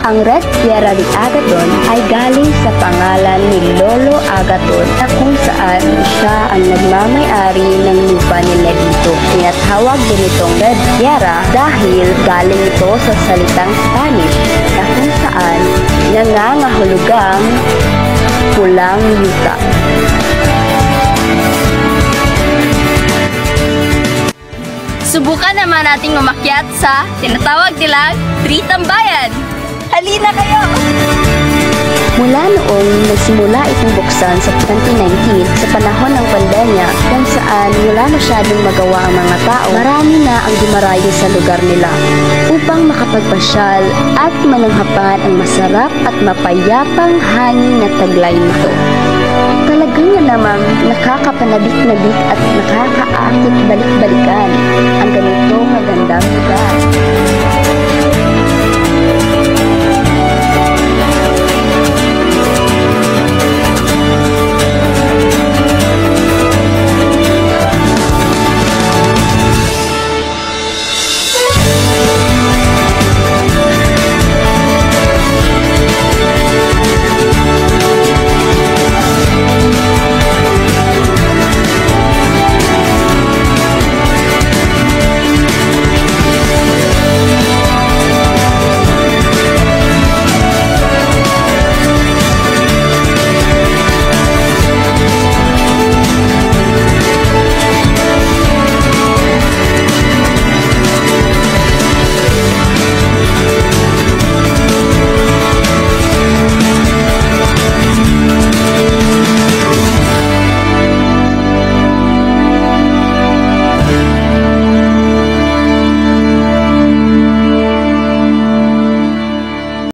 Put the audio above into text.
Ang Red Tierra de Agaton ay galing sa pangalan ni Lolo Agaton na kung saan siya ang nagmamay-ari ng lupa nila dito. Tinatawag din itong Red Tierra dahil galing ito sa salitang Spanish na kung saan nangangahulugang pulang yuta. Subukan naman nating umakyat sa tinatawag nilang Tree Tambayan. Halina kayo! Mula noong nagsimula itong buksan sa 2019 sa panahon ng pandemya kung saan wala masyadong magawa ang mga tao, marami na ang dumarayo sa lugar nila upang makapagpasyal at mananghapan ang masarap at mapayapang hangin na taglay nito. Talagang na namang nakakapanabik-nabik at nakakaakit balik-balikan ang ganitong magandang lugar.